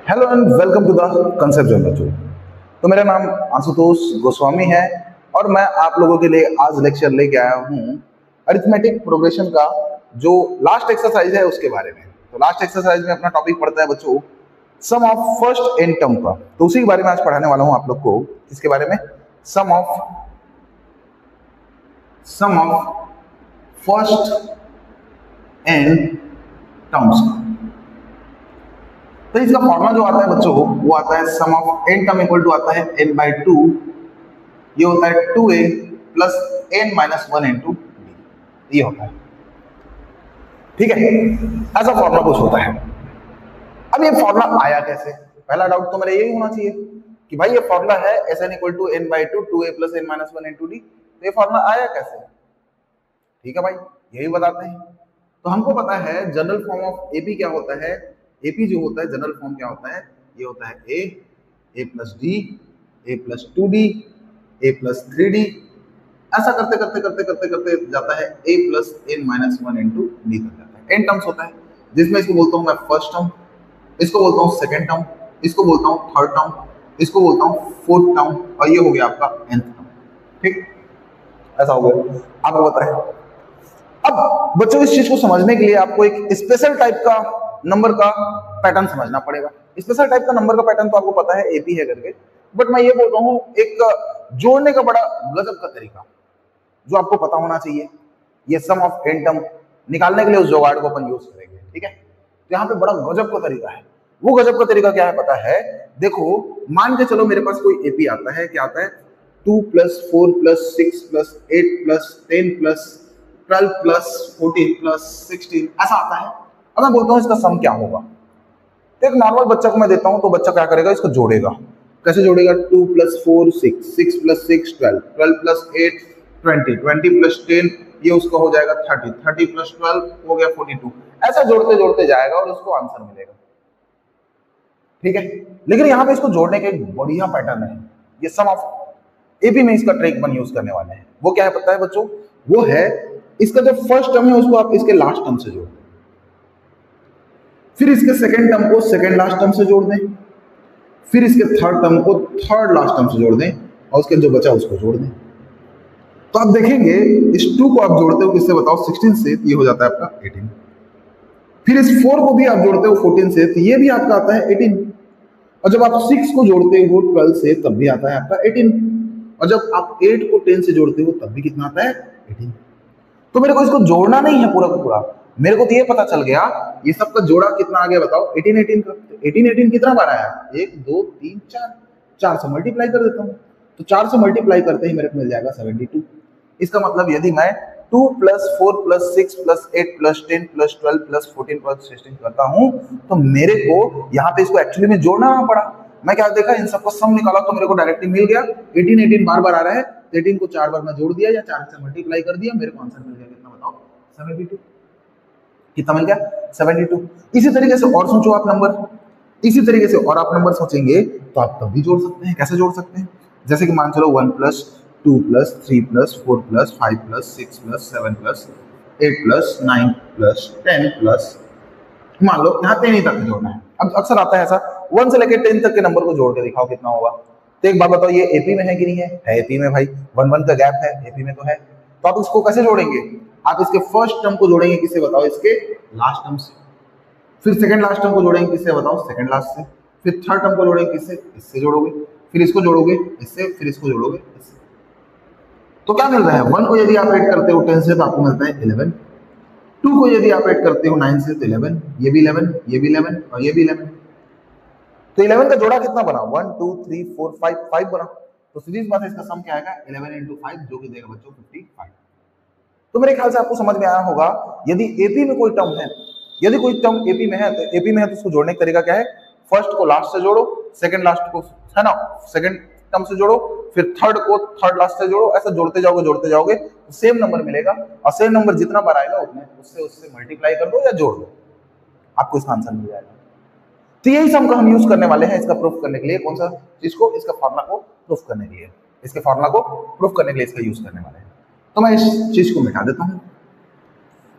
Hello and welcome to the concept journal बच्चों। तो मेरा नाम आशुतोष गोस्वामी है और मैं आप लोगों के लिए आज लेक्चर लेके आया हूँ अरिथमेटिक प्रोग्रेशन का जो लास्ट एक्सरसाइज है उसके बारे में। तो लास्ट एक्सरसाइज में अपना टॉपिक पढ़ता है बच्चों सम ऑफ फर्स्ट एन टर्म का। तो उसी के बारे में आज पढ़ाने वाला हूँ आप लोग को। इसके बारे में सम ऑफ फर्स्ट एन टर्म्स का। तो इसका फॉर्मूला जो आता है बच्चों वो आता है sum of n term equal to आता है n बाई 2। ये होता है 2a plus n minus 1 into d. ये होता है, ठीक है। ऐसा फॉर्मूला कुछ होता है। अब ये फॉर्मूला आया कैसे? पहला डाउट तो मेरा यही होना चाहिए कि भाई ये फॉर्मूला है S N equal to n by 2 2a plus n minus 1 into D. तो ये फॉर्मूला आया कैसे? ठीक है भाई, यही बताते हैं। तो हमको पता है जनरल फॉर्म ऑफ एपी क्या होता है। एपी जो होता है जनरल फॉर्म क्या होता है, ये होता है a plus d, a plus 2d, a plus 3d। ऐसा करते करते करते करते करते जाता है a plus n minus 1 into d तक जाता है। एन टर्म्स होता है जिसमें इसको बोलता हूँ मैं फर्स्ट टर्म, इसको बोलता हूँ सेकेंड टर्म, इसको बोलता हूँ थर्ड टर्म, इसको बोलता हूँ फोर्थ टर्म और ये हो गया आपका nth टर्म। ठीक, ऐसा हो गया। आपको पता है। अब बच्चों इस चीज को समझने के लिए आपको एक स्पेशल टाइप का नंबर का पैटर्न समझना पड़ेगा। स्पेशल टाइप का नंबर का पैटर्न तो आपको पता है एपी है करके, बट मैं ये बोल रहा हूँ एक जोड़ने का बड़ा गजब का तरीका जो आपको पता होना चाहिए। ये सम ऑफ एन टर्म निकालने के लिए उस जुगाड़ को अपन यूज करेंगे, ठीक है। तो यहाँ पे बड़ा गजब का तरीका है। वो गजब का तरीका क्या है पता है? देखो, मान के चलो मेरे पास कोई एपी आता है, क्या आता है 2 plus 4 plus 6 plus 8 plus 10 plus 12 plus 14 plus 16 ऐसा आता है। अब मैं बोलता हूँ इसका सम क्या होगा। तो एक नॉर्मल बच्चा को मैं देता हूँ तो बच्चा क्या करेगा, इसको जोड़ेगा। कैसे जोड़ेगा? 2 प्लस 4 6, 6 प्लस 6 12, 12 प्लस 8 20, 20 प्लस 10 ये उसका हो जाएगा 30, 30 प्लस 12 हो गया 42। ऐसा जोड़ते जोड़ते जाएगा और उसको आंसर मिलेगा, ठीक है। लेकिन यहाँ पे इसको जोड़ने का एक बढ़िया पैटर्न है। ये सम ऑफ एपी में इसका ट्रिक अपन यूज करने वाले हैं। वो क्या है पता है बच्चों? वो है इसका जो फर्स्ट टर्म है उसको आप इसके लास्ट टर्म से जोड़ दें, फिर इसके सेकेंड टर्म को सेकेंड लास्ट टर्म से जोड़ दें, फिर इसके थर्ड टर्म को थर्ड लास्ट टर्म से जोड़ दें और उसके जो बचा उसको जोड़ दें। तो आप देखेंगे इस 2 को आप जोड़ते हो किससे बताओ? 16 से, ये हो जाता है आपका 18। फिर इस 4 को भी आप जोड़ते हो 14 से, तो ये भी आपका आता है 18। और जब आप 6 को जोड़ते हो 12 से तब भी आता है आपका 18। और जब आप 8 को 10 से जोड़ते हो तब भी कितना आता है? 18। तो मेरे को इसको जोड़ना नहीं है पूरा का पूरा, मेरे को तो ये पता चल गया ये सबका जोड़ा कितना आ गया बताओ? 18 18 का। 18 18 कितना बार आया? 1 2 3 4, 4 से मल्टीप्लाई कर देता हूँ। तो 4 से मल्टीप्लाई करते ही मेरे को मिल जाएगा 72। इसका मतलब यदि मैं 2 plus 4 plus 6 plus 8 plus 10 plus 12 plus 14 plus 16 करता हूँ तो मेरे को यहाँ पे इसको एक्चुअली में जोड़ना पड़ा। मैं क्या देखा, इन सबका सम निकाला तो मेरे को डायरेक्टली मिल गया 18 18 बार बार आ रहा है। 18 को 4 बार मैं जोड़ दिया या 4 से मल्टीप्लाई कर दिया, मेरे को आंसर मिल गया कितना बताओ? 72। कितना मिल गया? 72। इसी तरीके से और सोचो आप नंबर, इसी तरीके से और आप नंबर सोचेंगे तो आप तब भी जोड़ सकते हैं। कैसे जोड़ सकते हैं? जैसे कि मान चलो 1 plus 2 plus 3 plus 4 plus 5 plus 6 plus 7 plus 8 plus 9 plus 10 plus, मान लो यहाँ 10 तक जोड़ना है। अब अक्सर आता है ऐसा 1 से लेकर 10 तक के नंबर को जोड़ के दिखाओ कितना होगा। तो एक बात बताओ, ये एपी में है कि नहीं है? है एपी में भाई, 1 1 का गैप है, एपी में तो है। तो आप इसको कैसे जोड़ेंगे? आप इसके फर्स्ट टर्म को जोड़ेंगे किससे बताओ? इसके लास्ट टर्म से। फिर सेकंड लास्ट टर्म को जोड़ेंगे किससे बताओ? सेकंड लास्ट से। फिर थर्ड टर्म को जोड़ेंगे किससे? इससे जोड़ोगे। फिर इसको जोड़ोगे इससे, फिर इसको जोड़ोगे इससे। तो क्या मिल रहा है? 1 को यदि आप ऐड करते हो 10 से तो आपको मिलता है 11। 2 को यदि आप ऐड करते हो 9 से तो 11, ये भी 11, ये भी 11 और ये भी 11। तो 11 का जोड़ा कितना बना? 1 2 3 4 5, 5 बना। तो सीधी बात है इसका सम क्या आएगा? 11 into 5 जो कि देगा बच्चों 55। तो मेरे ख्याल से आपको समझ में आया होगा यदि एपी में कोई टर्म है, यदि कोई टर्म एपी में है तो एपी में है तो उसको जोड़ने का तरीका क्या है? फर्स्ट को लास्ट से जोड़ो, सेकंड लास्ट को, है ना, सेकंड टर्म से जोड़ो, फिर थर्ड को थर्ड लास्ट से जोड़ो। ऐसा जोड़ते जाओगे तो सेम नंबर मिलेगा और सेम नंबर जितना बार आएगा उतने उससे मल्टीप्लाई कर दो या जोड़ दो, आपको इसका आंसर मिल जाएगा। तो यही सम का हम यूज करने वाले हैं इसका प्रूफ करने के लिए। कौन सा चीज को? इसका फॉर्मूला को प्रूफ करने के लिए, इसके फॉर्मूला को प्रूफ करने के लिए इसका यूज करने वाले हैं। तो मैं इस चीज को मिटा देता हूं।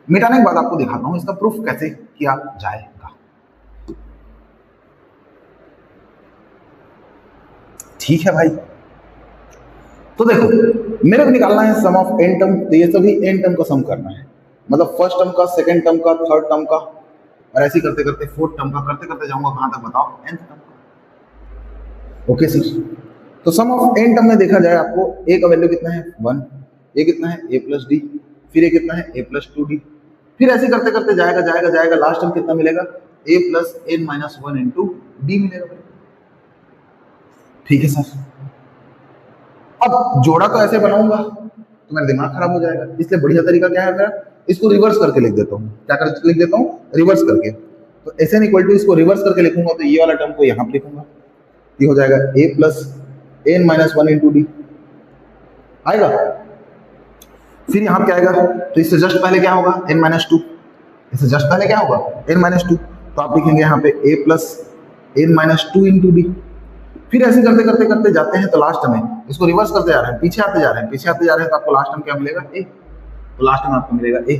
मिटाने के बाद आपको दिखाता हूं इसका प्रूफ कैसे किया जाएगा। ठीक है भाई। तो देखो मेरे को निकालना है सम ऑफ एन टर्म, तो ये सभी एन टर्म का सम करना है, मतलब फर्स्ट टर्म का, सेकंड टर्म का, थर्ड टर्म का, और ऐसे करते करते फोर्थ टर्म का करते करते जाऊंगा कहां तक बताओ, nth टर्म का। ओके सर, तो सम ऑफ एन टर्म में देखा जाए आपको ए का वैल्यू कितना है 1, ये कितना है a प्लस डी, फिर ये कितना है a प्लस 2d, फिर ऐसे करते करते जाएगा जाएगा जाएगा, लास्ट टर्म कितना मिलेगा a plus n minus 1 into D मिलेगा भाई। ठीक है सर, अब जोड़ा तो ऐसे बनाऊंगा तो मेरा दिमाग खराब हो जाएगा, इसलिए बढ़िया तरीका क्या है मेरा, इसको रिवर्स करके लिख देता हूँ। क्या कर लिख देता हूँ, रिवर्स करके। तो एस एन इक्वल टू इसको रिवर्स करके लिखूंगा तो ये वाला टर्म को यहाँ पे लिखूंगा, ये हो जाएगा a plus n minus 1 into D आएगा। फिर यहाँ पे क्या आएगा, तो इससे जस्ट पहले क्या होगा n माइनस 2, इससे जस्ट पहले क्या होगा n माइनस 2, तो आप लिखेंगे यहाँ पे a plus n minus 2 into D. फिर ऐसे करते करते करते जाते हैं तो लास्ट में इसको रिवर्स करते जा रहे हैं, पीछे आते जा रहे हैं, पीछे आते जा रहे हैं, तो आपको लास्ट में क्या मिलेगा a, तो लास्ट में आपको मिलेगा a।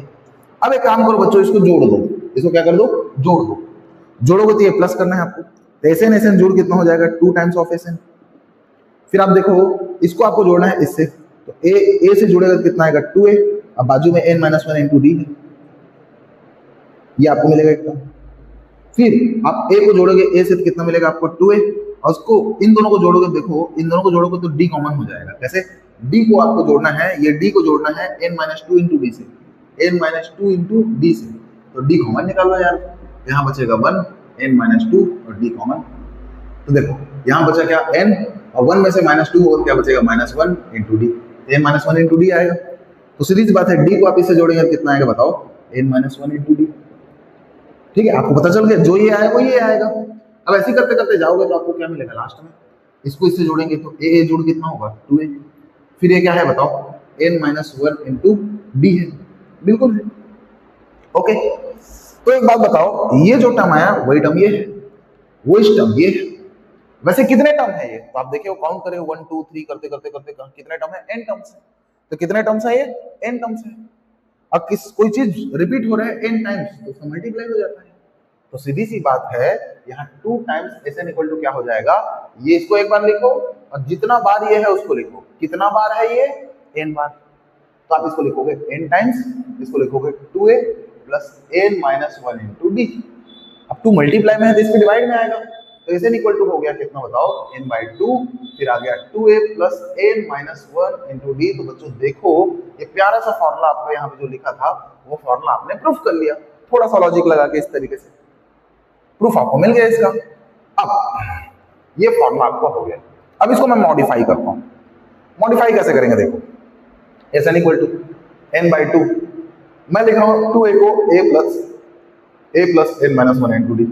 अब एक काम करो बच्चों, इसको जोड़ दो, इसको क्या कर दो, जोड़ दो। जोड़ोगे तो ये प्लस करना है आपको, तो एस एन जोड़ कितना हो जाएगा 2 टाइम्स ऑफ एस एन। फिर आप देखो इसको आपको जोड़ना है इससे, तो a से जुड़ेगा कितना आएगा 2a, अब बाजू में n माइनस 1 इंटू डी है, ये आपको मिलेगा एक टर्म। फिर आप a को जोड़ोगे a से तो कितना मिलेगा आपको 2a, और उसको इन दोनों को जोड़ोगे, देखो इन दोनों को जोड़ोगे तो d कॉमन हो जाएगा। कैसे, d को आपको जोड़ना है, ये d को जोड़ना है n माइनस 2 इंटू डी से, n माइनस 2 इंटू डी से, तो d कॉमन निकालो यार, यहाँ बचेगा 1 n माइनस 2 और d कॉमन। तो देखो यहाँ बचा क्या n, और 1 में से माइनस 2 होगा क्या बचेगा minus 1 into D, n minus 1 into D आएगा। तो सीधी सी बात है, d को आप इससे जोड़ेंगे कितना आएगा बताओ, n माइनस 1 इंटू डी। ठीक है, आपको पता चल गया, जो ये आएगा वो ये आएगा। अब ऐसे करते करते जाओगे तो आपको क्या मिलेगा लास्ट में, इसको इससे जोड़ेंगे तो a जोड़ कितना होगा 2a, फिर ये क्या है बताओ n माइनस 1 इंटू डी है, बिल्कुल है। ओके, तो एक बात बताओ, ये जो टर्म आया वही टर्म ये है, वो इस टर्म ये है। वैसे कितने टर्म है ये, तो आप देखिए काउंट करें 1 2 3 करते करते करते कितने टर्म है, n टर्म्स है। तो कितने टर्म्स है ये, n टर्म्स है। अब कोई चीज रिपीट हो रहा है n टाइम्स तो उसका मल्टीप्लाई हो जाता है, तो सीधी सी बात है यहाँ 2 times S N equal to क्या हो जाएगा, ये इसको एक बार लिखो और जितना बार ये है उसको लिखो, कितना बार है ये n बार, तो आप इसको लिखोगे n टाइम्स, इसको लिखोगे 2a plus n minus 1 into D. अब 2 मल्टीप्लाई में है तो इसमें डिवाइड में आएगा, तो एस एन इक्वल टू हो गया कितना बताओ n बाई 2, फिर आ गया 2a plus n minus 1 into D. तो बच्चों देखो ये प्यारा सा फॉर्मूला आपको यहाँ पे जो लिखा था वो फॉर्मूला आपने प्रूफ कर लिया, थोड़ा सा लॉजिक लगा के इस तरीके से प्रूफ आपको मिल गया इसका। अब ये फॉर्मूला आपको हो गया, अब इसको मैं मॉडिफाई करता हूँ। मॉडिफाई कैसे करेंगे, देखो S N equal to n by 2, मैं लिख रहा हूँ 2a को a plus n minus 1 into D,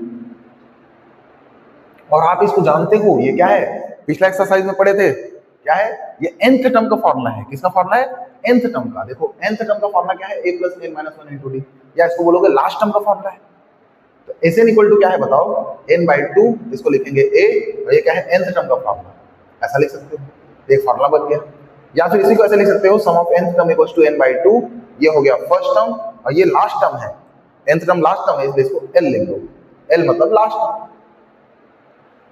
और आप इसको जानते हो ये क्या है, पिछला एक्सरसाइज में पढ़े थे, क्या है ये nth टर्म का फॉर्मूला है। किसका फॉर्मूला है, nth टर्म का। देखो nth टर्म का फॉर्मूला क्या है, a plus n minus 1 into D, या इसको बोलोगे लास्ट टर्म का फॉर्मूला है। तो एस एन इक्वल टू क्या है बताओ n बाई 2, इसको लिखेंगे a, और ये क्या है nth टर्म का फॉर्मूला, ऐसा लिख सकते हो, एक फॉर्मूला बन गया। या फिर इसी को ऐसे लिख सकते हो sum of nth term equals to n by 2, ये हो गया फर्स्ट टर्म और ये लास्ट टर्म है, nth टर्म लास्ट टर्म है इसलिए इसको l लिख दो, l मतलब लास्ट टर्म,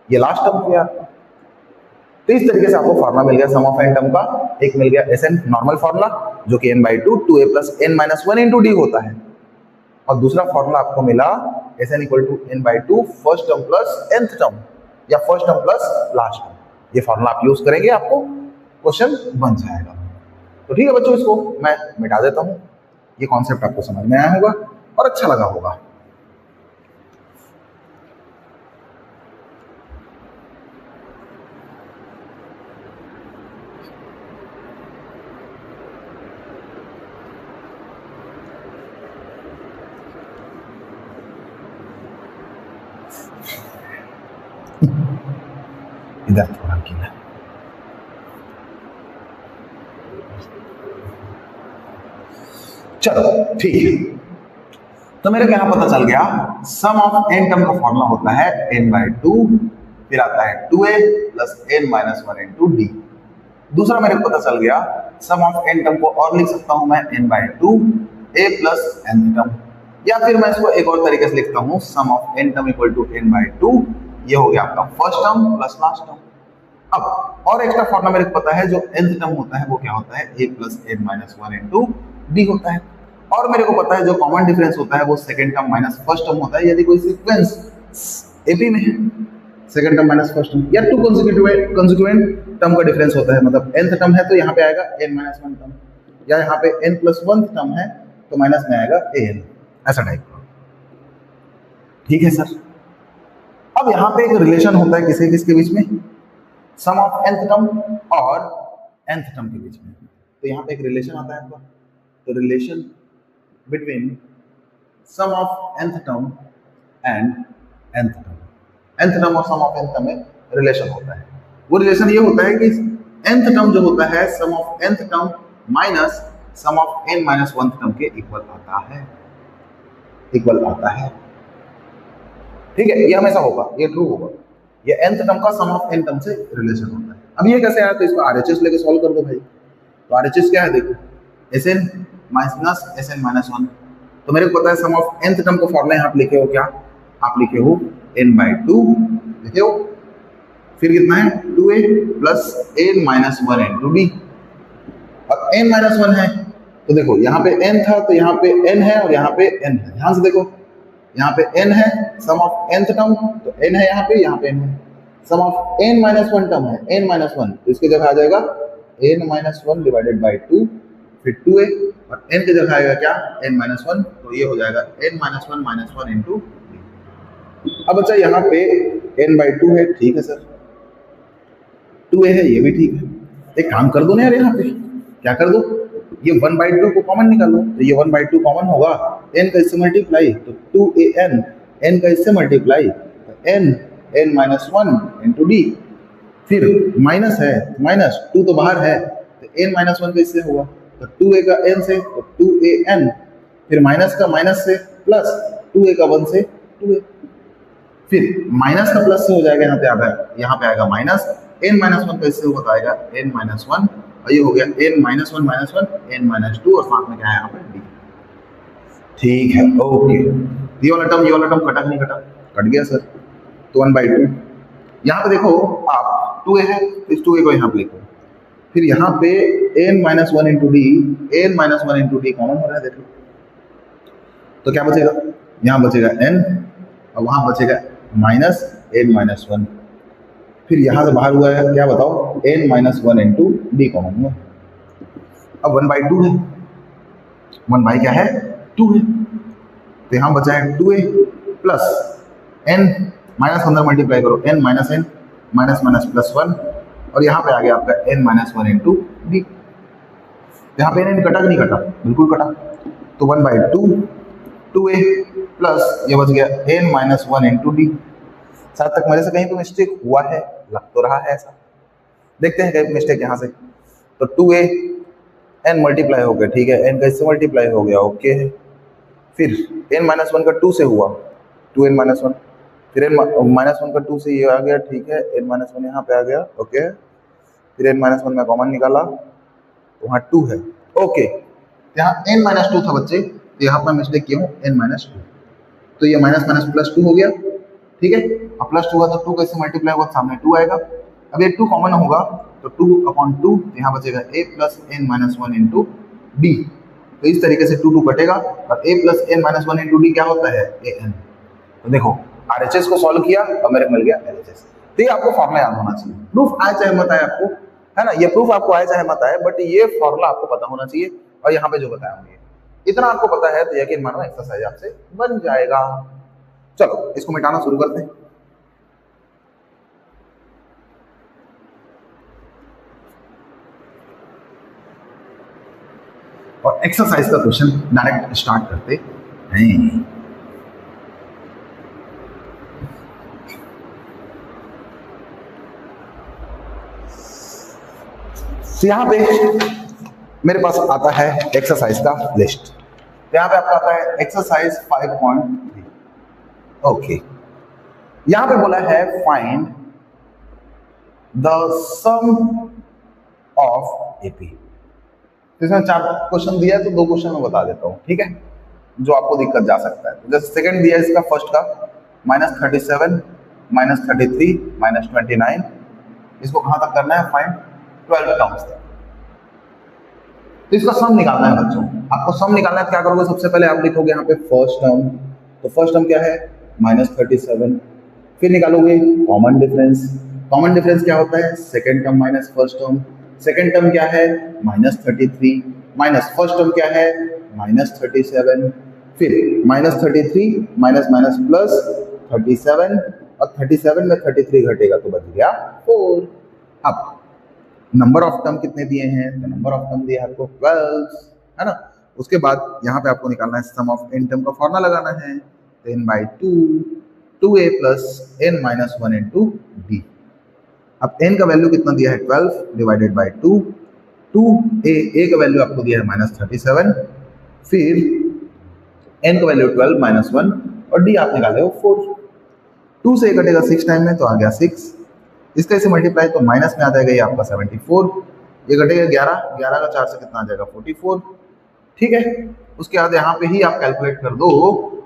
ये लास्ट टर्म हो गया। तो इस तरीके से आपको फॉर्मूला मिल गया सम ऑफ n टर्म का, एक मिल गया एस एन नॉर्मल फॉर्मूला जो कि n by 2 2a plus n minus 1 into d होता है, और दूसरा फॉर्मूला आपको मिला S N equal to n by 2 first term plus nth term या first term plus last term. ये फॉर्मूला आप यूज करेंगे आपको क्वेश्चन बन जाएगा। तो ठीक है बच्चों, इसको मैं मिटा देता हूँ, ये कॉन्सेप्ट आपको समझ में आया होगा और अच्छा लगा होगा। इधर थोड़ा गीला, चलो ठीक है। तो मेरे को यहां पता चल गया सम ऑफ n टर्म का फॉर्मूला होता है n बाई 2, फिर आता है 2a plus n minus 1 into D. दूसरा मेरे को पता चल गया सम ऑफ n टर्म को और लिख सकता हूं मैं n by 2 a plus nth term, या फिर मैं इसको एक और तरीके से लिखता हूं sum of n term equal to n by 2, ये हो गया आपका first term plus last term. अब और एक्स्ट्रा फॉर्मूला मेरे को पता है, जो nth टर्म होता है वो क्या होता है, a plus n minus one into d होता है। और मेरे को पता है जो कॉमन डिफरेंस होता है वो second term minus first term होता है, यदि कोई सीक्वेंस एपी में है, second term minus first term या टू कंसेक्युएंट टर्म का डिफरेंस होता है, मतलब nth टर्म है तो यहाँ पे आएगा n माइनस वन टर्म, या यहाँ पे n प्लस वन टर्म है तो माइनस में आएगा an, ऐसा टाइप का। ठीक है सर। अब यहाँ पे एक रिलेशन होता है किसी किसके बीच में, सम ऑफ nth टर्म और nth टर्म के बीच में। तो यहाँ पे एक रिलेशन आता है आपका, तो relation between sum of nth term and nth term, nth term और सम ऑफ nth टर्म में रिलेशन होता है। वो रिलेशन ये होता है कि nth टर्म जो होता है sum of nth term minus sum of n minus one term के इक्वल आता है। ठीक है, ये हमेशा होगा, ये ट्रू होगा, ये nth टर्म का सम ऑफ n टर्म से रिलेशन होता है। अब ये कैसे आया, तो इसको RHS लेके सॉल्व कर दो भाई। तो RHS क्या है देखो, Sn minus Sn minus one. तो मेरे को पता है सम ऑफ nth टर्म का फॉर्मूला यहाँ पे लिखे हो, क्या आप लिखे हो n/2 लिखे हो, फिर कितना है 2a plus n minus one into D. अब n माइनस वन है तो देखो यहाँ पे n था तो यहाँ पे n है और यहाँ पे n है, ध्यान से देखो यहाँ पे n है सम ऑफ nth टर्म तो n है यहाँ पे n है, sum of n minus one term है n माइनस वन, तो इसके जगह आ जाएगा n minus one divided by 2 फिर 2a और n के जगह आएगा क्या n माइनस वन, तो ये हो जाएगा n माइनस वन इंटू। अब बच्चा यहाँ पे n/2 है, ठीक है सर, 2a है, ये भी ठीक है। एक काम कर दो ना यार, यहाँ पे क्या कर दो, ये 1/2 को कॉमन निकाल लो, तो ये 1/2 कॉमन होगा, n का इससे मल्टीप्लाई तो 2an, n का इससे मल्टीप्लाई तो n minus one into D, फिर माइनस है माइनस 2 तो बाहर है तो n माइनस वन का इससे होगा तो 2a का n से तो 2an, फिर माइनस का माइनस से प्लस 2a का 1 से 2a, फिर माइनस का प्लस से हो जाएगा, यहाँ पे आएगा माइनस n माइनस वन का इससे होता आएगा n माइनस वन, और ये हो गया n minus one n minus two, और साथ में क्या है यहाँ पे d। ठीक है, ओके, ये वाला टर्म कटा नहीं कटा, कट गया सर, तो 1/2। यहाँ पे देखो आप 2a है तो इस 2a को यहाँ पे लिखो, फिर यहाँ पे n minus one into D, n minus one into D common हो रहा है देखो, तो क्या बचेगा, यहाँ बचेगा n और वहाँ बचेगा माइनस n माइनस वन, फिर यहाँ से बाहर हुआ है क्या बताओ n minus one into D common हुआ। अब 1/2 है, 1 बाई क्या है 2 है, तो यहाँ बचा है 2a प्लस n माइनस अंदर मल्टीप्लाई करो n minus n minus minus plus 1, और यहाँ पे आ गया आपका n minus one into D. यहाँ पे n कटा कि नहीं कटा, बिल्कुल कटा, तो 1/2 2a प्लस ये बच गया n minus one into D. साथ तक मेरे से कहीं पे मिस्टेक हुआ है, लग तो रहा है ऐसा, देखते हैं कहीं मिस्टेक यहाँ से। तो 2a n मल्टीप्लाई हो गया, ठीक है, n का इससे मल्टीप्लाई हो गया, ओके है, फिर n माइनस वन का 2 से हुआ 2n माइनस वन, फिर n माइनस वन का 2 से ये आ गया, ठीक है, n माइनस वन यहाँ पे आ गया, ओके, फिर n माइनस वन में कॉमन निकाला तो वहाँ 2 है, ओके, यहाँ n माइनस 2 था बच्चे, तो यहाँ पर मिस्टेक किया हूँ n माइनस 2, तो ये माइनस माइनस प्लस 2 हो गया, ठीक है, अब प्लस 2 हुआ तो 2 कैसे मल्टीप्लाई होगा, सामने 2 आएगा, अब ये 2 कॉमन होगा तो 2/2 यहाँ बचेगा a plus n minus one into D. तो इस तरीके से 2 कटेगा और a plus n minus one into D क्या होता है an। तो देखो RHS को सॉल्व किया और मेरे को मिल गया LHS। तो ये आपको फॉर्मूला याद होना चाहिए, प्रूफ आए चाहे मत आए आपको, है ना, ये प्रूफ आपको आए चाहे मत आए, बट ये फॉर्मूला आपको पता होना चाहिए, और यहाँ पे जो बताया हूँ इतना आपको पता है तो यकीन मानो एक्सरसाइज आपसे बन जाएगा। चलो इसको मिटाना शुरू करते हैं। और एक्सरसाइज का क्वेश्चन डायरेक्ट स्टार्ट करते हैं। तो यहाँ पे मेरे पास आता है एक्सरसाइज का लिस्ट, यहाँ पे आपका आता है एक्सरसाइज 5.3, ओके, यहाँ पे बोला है find the sum of AP. इसमें 4 क्वेश्चन दिया है तो 2 क्वेश्चन मैं बता देता हूँ, ठीक है, जो आपको दिक्कत जा सकता है। जैसे सेकंड दिया है इसका फर्स्ट का -37 -33 -29 इसको कहां तक करना है फाइंड 12 टर्म्स तक। तो इसका सम निकालना है बच्चों। आपको सम निकालना है, क्या करोगे सबसे पहले आप लिखोगे यहाँ पे फर्स्ट टर्म। तो फर्स्ट टर्म क्या है -37, फिर निकालोगे कॉमन डिफरेंस। कॉमन डिफरेंस क्या होता है second term minus first term. Second term क्या है -33 माइनस फर्स्ट टर्म क्या है -37, फिर -33 माइनस माइनस प्लस 37 और 37 में 33 घटेगा तो बच गया 4। अब नंबर ऑफ टर्म कितने दिए हैं, तो नंबर ऑफ टर्म दिया है आपको 12 है ना। उसके बाद यहाँ पे आपको निकालना है सम ऑफ n टर्म का फॉर्मूला लगाना है 10/2 2a plus n minus 1 into d। अब n का वैल्यू कितना दिया है 12 डिवाइडेड बाई 2, 2a का वैल्यू आपको दिया है -37, फिर n का वैल्यू 12 माइनस 1 और d आप निकाले हो 4। 2 से कटेगा 6 टाइम में तो आ गया 6, इसका इसे मल्टीप्लाई तो माइनस में आ जाएगा ये आपका 74, ये घटेगा 11, 11 का 4 से कितना आ जाएगा 44। ठीक है, उसके बाद यहाँ पे ही आप कैलकुलेट कर दो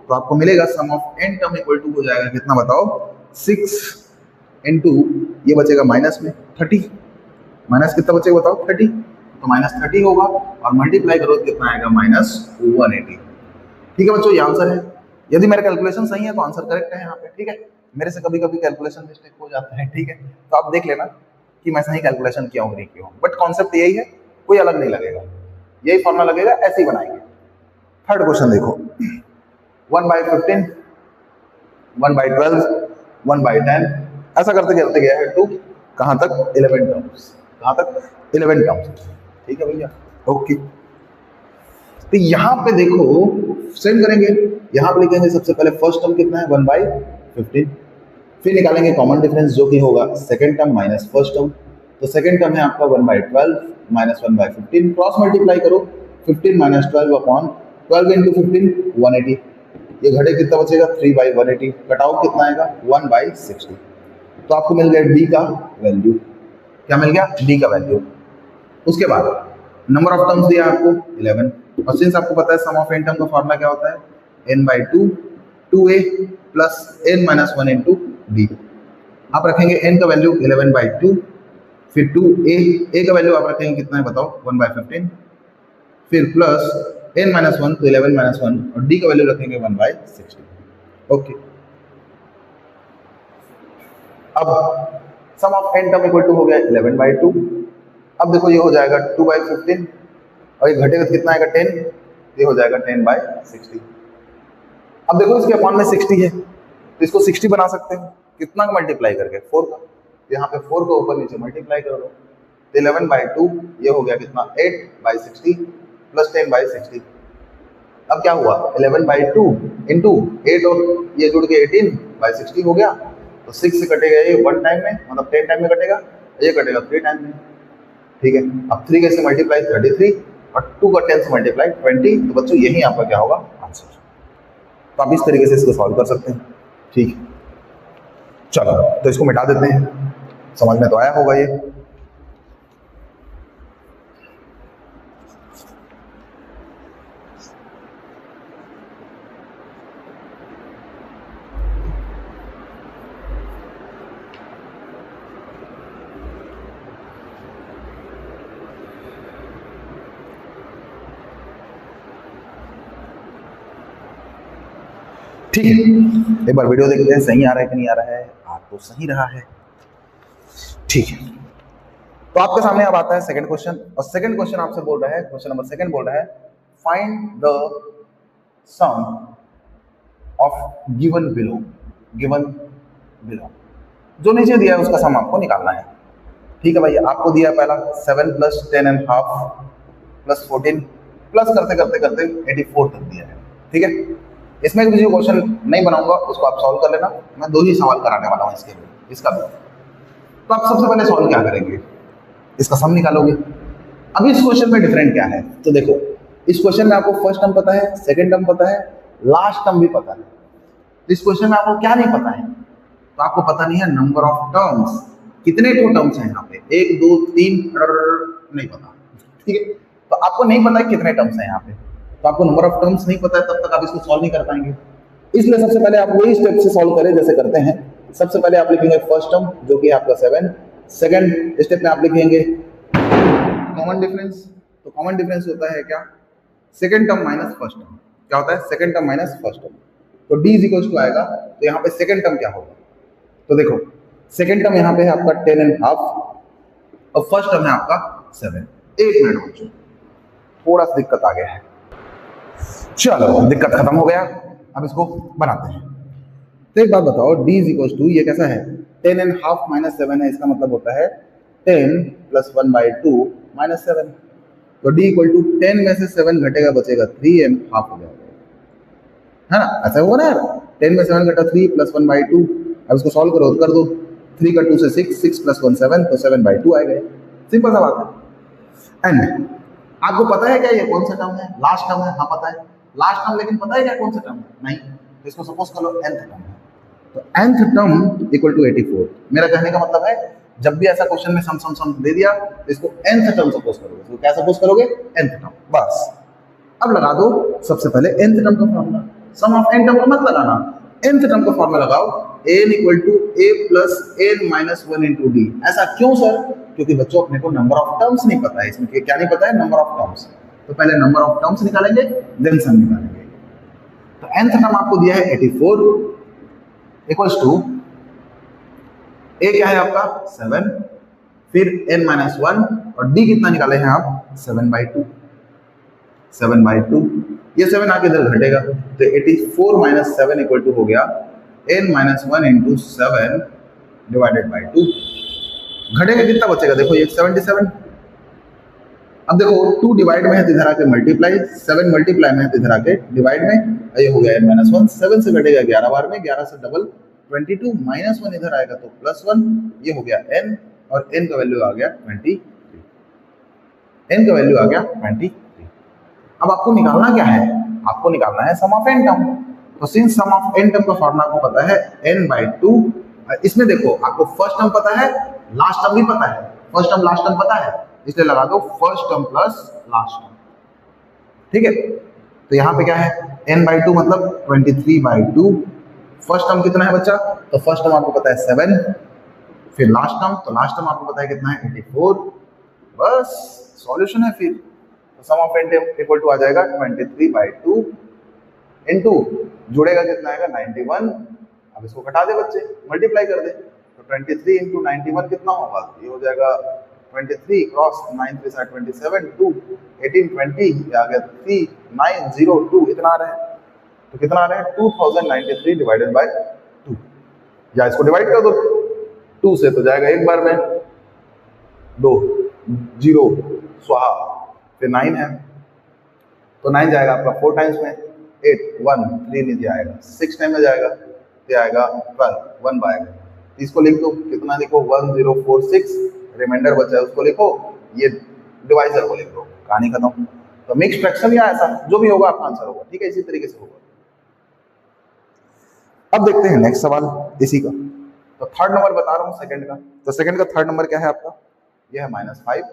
तो आपको मिलेगा sum of n term equal to हो जाएगा कितना बताओ 6 इंटू ये बचेगा माइनस में 30, माइनस कितना बचेगा बताओ 30, तो -30 होगा और मल्टीप्लाई करो तो कितना आएगा -180। ठीक है बच्चों, ये आंसर है। यदि मेरा कैलकुलेशन सही है तो आंसर करेक्ट है यहाँ पे। ठीक है, मेरे से कभी कभी कैलकुलेशन मिस्टेक हो जाता है। ठीक है, तो आप देख लेना कि मैं सही कैलकुलेशन किया हूँ नहीं किया हूँ, बट कॉन्सेप्ट यही है, कोई अलग नहीं लगेगा, यही फॉर्मूला लगेगा, ऐसे ही बनाएंगे। थर्ड क्वेश्चन देखो 1/15 1/12 1/10 ऐसा करते करते गया है टू कहाँ तक 11 टर्म्स, कहाँ तक 11 टर्म्स। ठीक है भैया, ओके। तो यहाँ पे देखो सेम करेंगे, यहाँ पे लिखेंगे सबसे पहले फर्स्ट टर्म कितना है 1/15, फिर निकालेंगे कॉमन डिफरेंस जो कि होगा second term minus first term. तो सेकंड टर्म है आपका 1/12 माइनस 1/15, क्रॉस मल्टीप्लाई करो 15 माइनस 12 अपॉन 12 इंटू 15 180, ये घटे कितना बचेगा 3/180, कटाओ कितना आएगा 1/60। तो आपको मिल गया डी का वैल्यू, क्या मिल गया डी का वैल्यू। उसके बाद नंबर ऑफ टर्म्स दिया आपको 11, और सिंस आपको पता है सम ऑफ n टर्म का फॉर्मूला क्या होता है n/2 2a plus n minus 1 into d। आप रखेंगे n का वैल्यू 11/2, फिर 2a का वैल्यू आप रखेंगे कितना है बताओ 1/15, फिर प्लस n माइनस 1 तो 11 माइनस 1 और d का वैल्यू रखेंगे 1/60। ओके, अब sum of n term equal to हो गया 11/2। अब देखो ये हो जाएगा 2/15 और ये घटेगा कितना आएगा 10, ये हो जाएगा 10/60। अब देखो इसके अपॉन में 60 है तो इसको 60 बना सकते हैं, कितना मल्टीप्लाई करके 4 का, यहाँ पे 4 को ऊपर नीचे मल्टीप्लाई कर दो तो 11/2 ये हो गया कितना 8/60 प्लस 10/60। अब क्या हुआ 11/2 इंटू 8 और ये जुड़ के 18/60 हो गया, तो 6 से कटेगा ये 1 टाइम में, मतलब 10 टाइम में कटेगा, ये कटेगा 3 टाइम में। ठीक है, अब 3 कैसे मल्टीप्लाई 33 और 2 का 10 से मल्टीप्लाई 20, तो बच्चों यही आपका क्या होगा आंसर। तो आप इस तरीके से इसको सॉल्व कर सकते हैं। ठीक है, चलो तो इसको मिटा देते हैं, समझ में तो आया होगा ये। ठीक है, एक बार वीडियो देखते हैं सही आ रहा है कि नहीं आ रहा है। आप तो सही रहा है। ठीक है, तो आपके सामने अब आता है सेकंड क्वेश्चन, और सेकंड क्वेश्चन आपसे बोल रहा है, क्वेश्चन नंबर सेकंड बोल रहा है find the sum of given below, given below जो नीचे दिया है उसका सम आपको निकालना है। ठीक है भाई, आपको दिया है पहला 7 प्लस 10.5 प्लस 14 प्लस करते करते करते 84 तक दिया है। ठीक है, इसमें भी जो क्वेश्चन नहीं बनाऊंगा उसको आप सॉल्व कर लेना, मैं 2 ही सवाल कराने वाला हूँ इसके लिए, इसका भी। तो आप सबसे पहले सॉल्व क्या करेंगे, इसका सम निकालोगे। अब इस क्वेश्चन में डिफरेंट क्या है, तो देखो इस क्वेश्चन में आपको फर्स्ट टर्म पता है, सेकंड टर्म पता है, लास्ट टर्म भी पता है। इस क्वेश्चन में आपको क्या नहीं पता है, तो आपको पता नहीं है नंबर ऑफ टर्म्स, कितने टू टर्म्स हैं यहाँ पे 1 2 3 नहीं पता। ठीक है, तो आपको नहीं पता है कितने टर्म्स हैं यहाँ पे, तो आपको नंबर ऑफ टर्म्स नहीं पता है, तब तक आप इसको सॉल्व नहीं कर पाएंगे। इसलिए सबसे पहले आप वही स्टेप से सॉल्व करें जैसे करते हैं। सबसे पहले आप लिखेंगे फर्स्ट टर्म जो कि आपका 7, सेकंड स्टेप में आप लिखेंगे कॉमन डिफरेंस। तो कॉमन डिफरेंस होता है क्या, second term minus first term. क्या होता है, second term minus first term. तो d इज इक्वल टू आएगा, तो यहाँ पे सेकंड टर्म क्या होगा, तो देखो सेकंड टर्म यहाँ पे है आपका 10.5 और फर्स्ट टर्म है आपका 7। 1 मिनट बच्चों, थोड़ा सा दिक्कत आ गया है। चलो दिक्कत खत्म हो गया, अब इसको बनाते हैं। तो एक बात बताओ, d इज इक्वल टू ये कैसा है, 10.5 माइनस 7 है, इसका मतलब होता है 10 प्लस 1/2 माइनस 7। तो d इक्वल टू 10 में से 7 घटेगा, बचेगा 3.5 हो जाएगा, है ना, ऐसा होगा ना यार। 10 में 7 घटा 3 प्लस 1/2, अब इसको सॉल्व करो तो कर दो, 3 का 2 से 6, 6 प्लस 1 7, तो 7/2 आएगा। सिंपल सा बात है। एंड आपको पता है क्या ये कौन सा टर्म है, लास्ट टर्म है, हाँ पता है लास्ट टर्म, लेकिन पता है क्या कौन सा टर्म है, नहीं। तो इसको सपोज कर लो nth टर्म है, तो nth टर्म इक्वल टू 84। मेरा कहने का मतलब है जब भी ऐसा क्वेश्चन में सम दे दिया तो इसको nth टर्म सपोज करोगे। तो क्या सपोज करोगे, nth टर्म, बस। अब लगा दो सबसे पहले nth टर्म का formula, sum of n term को मत लगाना, nth टर्म का फॉर्मूला लगाओ, n equal to a plus n minus 1 into D. ऐसा क्यों सर, क्योंकि बच्चों अपने को नंबर ऑफ टर्म्स नहीं पता है, इसमें क्या नहीं पता है, नंबर ऑफ टर्म्स। तो पहले नंबर ऑफ टर्म्स निकालेंगे देन सम निकालेंगे। तो nth टर्म आपको दिया है 84 इक्वल्स टू a क्या है आपका 7, फिर n माइनस 1 और d कितना निकाले हैं आप 7/2। 7/2 ये 7 आके इधर घटेगा, तो 84 माइनस 7 इक्वल टू हो गया n minus 1 into 7 divided by 2। घटेगा कितना बचेगा, देखो ये 77। अब देखो 2 डिवाइड में है तो इधर आके मल्टीप्लाई, 7 मल्टीप्लाई में है तो इधर आके डिवाइड में, ये हो गया n माइनस 1। 7 से घटेगा 11 बार में, 11 से डबल 22 माइनस 1 इधर आएगा तो प्लस 1, ये हो गया n, और n का वैल्यू आ गया 23। n का वैल्यू आ गया 23। अब आपको निकालना क्या है, आपको निकालना है सम ऑफ n टर्म। तो since sum of n term का फॉर्मूला आपको पता है n/2। इसमें देखो आपको फर्स्ट टर्म पता है, लास्ट टर्म भी पता है, फर्स्ट टर्म लास्ट टर्म पता है, इसलिए लगा दो first term plus last term, ठीक है। तो यहाँ पे क्या है n/2 मतलब 23/2। फर्स्ट टर्म कितना है बच्चा, तो फर्स्ट टर्म आपको पता है 7, फिर लास्ट टर्म, तो लास्ट टर्म आपको पता है कितना है 84। बस सॉल्यूशन है फिर। तो सम ऑफ n इक्वल टू आ जाएगा 23/2 इनटू जुड़ेगा कितना आएगा 91। अब इसको घटा दे बच्चे, मल्टीप्लाई कर दे, तो 23 इंटू 91 कितना होगा, ये हो जाएगा 23 क्रॉस 9 3 27 2 18 20, ये आ गया 3902, इतना आ रहा है। तो कितना आ रहा है 2093 डिवाइडेड बाय 2, या इसको डिवाइड कर दो 2 से, तो जाएगा एक बार में 2 0 स्वाहा, फिर 9 है तो 9 जाएगा आपका 4 टाइम्स में, 8 1 3 नीचे आएगा, 6 टाइम में जाएगा, ये आएगा 12 1 आएगा। इसको लिख दो, कितना लिखो 1046, रिमाइंडर बचा है उसको लिखो, ये डिवाइजर को लिख दो, कहानी खत्म। तो मिक्स फ्रैक्शन या ऐसा जो भी होगा आपका आंसर होगा, ठीक है, इसी तरीके से होगा। अब देखते हैं नेक्स्ट सवाल इसी का। तो थर्ड नंबर बता रहा हूँ सेकंड का। तो सेकंड का थर्ड नंबर क्या है आपका, ये है -5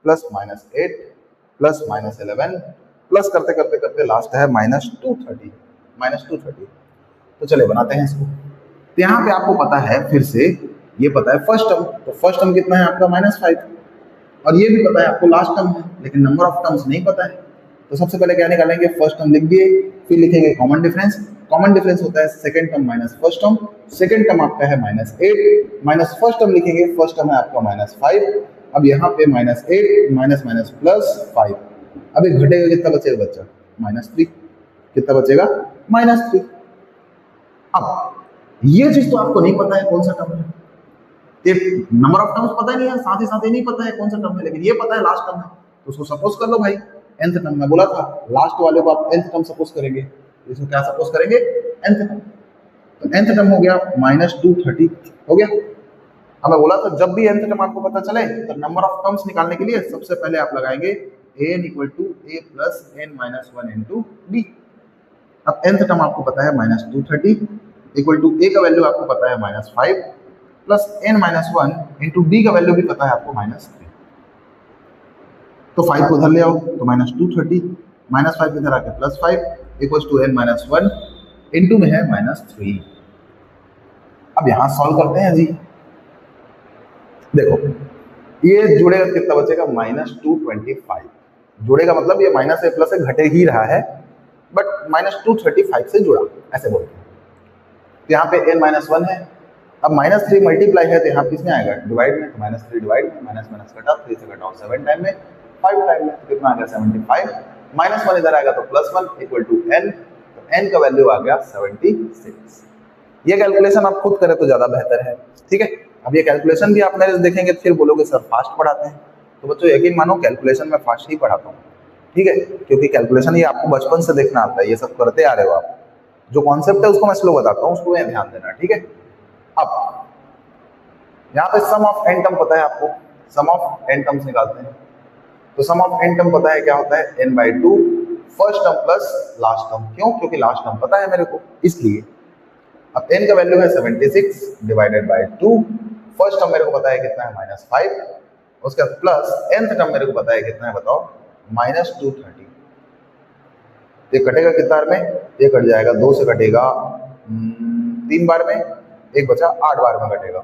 प्लस -8 प्लस -11 प्लस करते करते करते लास्ट है -230। तो चले बनाते हैं इसको। तो यहाँ पे आपको पता है, फिर से ये पता है फर्स्ट टर्म, तो फर्स्ट टर्म कितना है आपका -5, और ये भी पता है आपको लास्ट टर्म है, लेकिन नंबर ऑफ टर्म्स नहीं पता है। तो सबसे पहले क्या निकालेंगे, फर्स्ट टर्म लिख दिए, फिर लिखेंगे कॉमन डिफरेंस। कॉमन डिफरेंस होता है second term minus first term, second term आपका है -8 माइनस फर्स्ट टर्म लिखेंगे, फर्स्ट टर्म है आपका -5। अब यहाँ पे -8 माइनस माइनस प्लस 5, अब एक घटेगा, कितना बचेगा बच्चा -3, कितना बचेगा -3। अब ये चीज तो आपको नहीं पता है कौन सा टर्म है, ये नंबर ऑफ टर्म्स पता ही नहीं है, साथ ही नहीं पता है कौन सा टर्म है, लेकिन ये पता है लास्ट टर्म है। तो उसको सपोज कर लो भाई nth टर्म, मैं बोला था लास्ट वाले को आप nth टर्म सपोज करेंगे, इसको क्या सपोज करेंगे nth टर्म। तो nth टर्म हो गया -230 हो गया। अब मैं बोला था जब भी nth टर्म आपको पता चले तो नंबर ऑफ टर्म्स निकालने के लिए सबसे पहले आप लगाएंगे n = a plus n minus 1 into D. अब nth टर्म आपको पता है -230 इक्वल टू a का वैल्यू आपको पता है -5 plus n minus 1 into D का वैल्यू भी पता है आपको -3। तो 5 को उधर ले आओ, तो -230 -5 इधर आके +5 equals to n minus 1 into में है -3। अब यहां सॉल्व करते हैं जी। देखो ये जुड़ेगा कितना बचेगा, -225। जुड़ेगा मतलब ये माइनस ए प्लस ए घटे ही रहा है, बट -235 से जुड़ा, ऐसे बोलते हैं। तो यहाँ पे n-1 है, अब -3 मल्टीप्लाई है तो यहाँ किस में आएगा, डिवाइड में। तो -3 डिवाइड में, माइनस माइनस कटा, 3 से घटाओ 7 टाइम में, 5 टाइम में, कितना आ गया 75। -1 इधर आएगा तो +1 इक्वल टू n, तो n का वैल्यू आ गया 76। ये कैलकुलेशन आप खुद करें तो ज्यादा बेहतर है, ठीक है। अब ये कैलकुलेशन भी आप मेरे से देखेंगे फिर बोलोगे सर फास्ट पढ़ाते हैं, तो बच्चों यकीन मानो कैलकुलेशन में फास्ट ही पढ़ाता हूँ, ठीक है, क्योंकि कैलकुलेशन ये आपको बचपन से देखना आता है, ये सब करते आ रहे हो आप। जो कॉन्सेप्ट है उसको मैं स्लो बताता हूँ, उसको ध्यान देना, ठीक है। अब यहाँ पे सम ऑफ एन टर्म पता है आपको, सम ऑफ एन टर्म्स निकालते हैं। तो सम ऑफ एन टर्म पता है क्या होता है, n/2 first term plus last term. क्यों, क्योंकि लास्ट टर्म पता है मेरे को, इसलिए। अब n का वैल्यू है 76 डिवाइडेड बाय 2, फर्स्ट टर्म मेरे को पता है कितना है -5, उसके बाद प्लस nth टर्म मेरे को पता है कितना है बताओ, -230। ये कटेगा कितना बार में, ये कट जाएगा 2 से कटेगा 3 बार में, एक बचा 8 बार में कटेगा।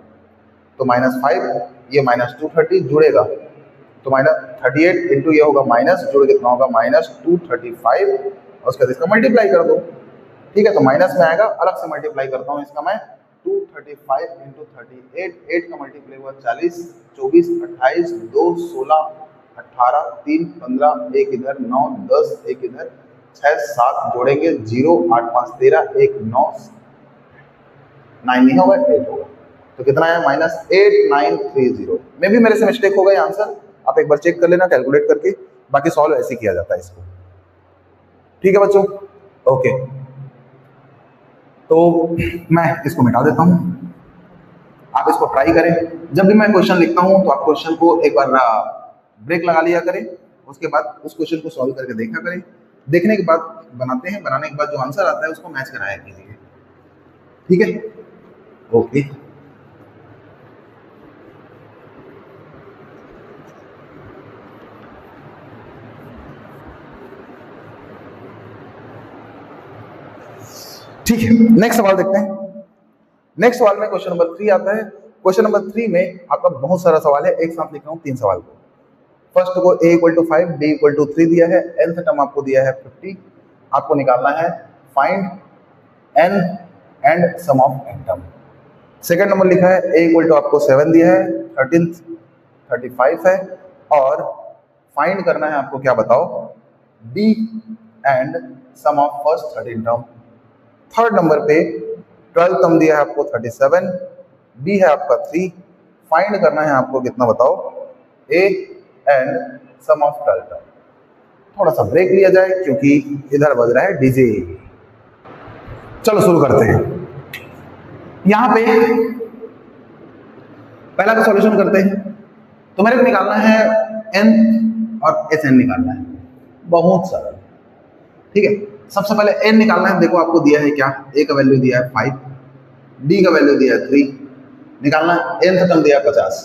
तो -5 ये -230 जुड़ेगा तो -38 इंटू ये होगा माइनस, जुड़ कितना होगा -235, और उसके बाद इसका मल्टीप्लाई कर दो, ठीक है। तो माइनस में आएगा, अलग से मल्टीप्लाई करता हूँ इसका मैं, 235 इंटू 38, 8 का मल्टीप्लाई हुआ 40, 24, 28, 2, 16, 18, 3, 15, एक इधर 9, 10, एक इधर 6, 7 जोड़ेंगे 0, 8, 5, 13, 1, 9, 9 नहीं होगा 8 होगा। तो कितना है -8930। मे भी मेरे से मिस्टेक हो गई आंसर, आप एक बार चेक कर लेना कैलकुलेट करके, बाकी सॉल्व ऐसे किया जाता है इसको, ठीक है बच्चों, ओके। तो मैं इसको मिटा देता हूं, आप इसको ट्राई करें। जब भी मैं क्वेश्चन लिखता हूं तो आप क्वेश्चन को एक बार ब्रेक लगा लिया करें, उसके बाद उस क्वेश्चन को सॉल्व करके देखा करें, देखने के बाद बनाते हैं, बनाने के बाद जो आंसर आता है उसको मैच कराया कीजिए, ठीक है, ओके। ठीक है, नेक्स्ट सवाल देखते हैं। नेक्स्ट सवाल में क्वेश्चन नंबर 3 आता है। क्वेश्चन नंबर 3 में आपका बहुत सारा सवाल है, एक साथ लिख रहा हूँ 3 सवाल को। फर्स्ट को a = 5, b = 3 दिया है, nth टर्म आपको दिया है 50, आपको निकालना है find n and sum of n term. Second number लिखा है a = आपको 7 दिया है, 13th 35 है, और फाइंड करना है आपको क्या बताओ, b and sum of first 13 term. Third number पे 12 टर्म दिया है आपको 37, बी है आपका 3, फाइंड करना है आपको कितना बताओ, A and sum of 12 term. थोड़ा सा ब्रेक लिया जाए क्योंकि इधर बज रहा है डीजे। चलो शुरू करते हैं। यहां पे पहला का सॉल्यूशन करते हैं। तो मेरे को निकालना है एन और एस एन निकालना है, बहुत सरल, ठीक है। सबसे पहले n निकालना है, देखो आपको दिया है क्या, a का वैल्यू दिया है 5, d का वैल्यू दिया है 3, निकालना है nth टर्म दिया है 50।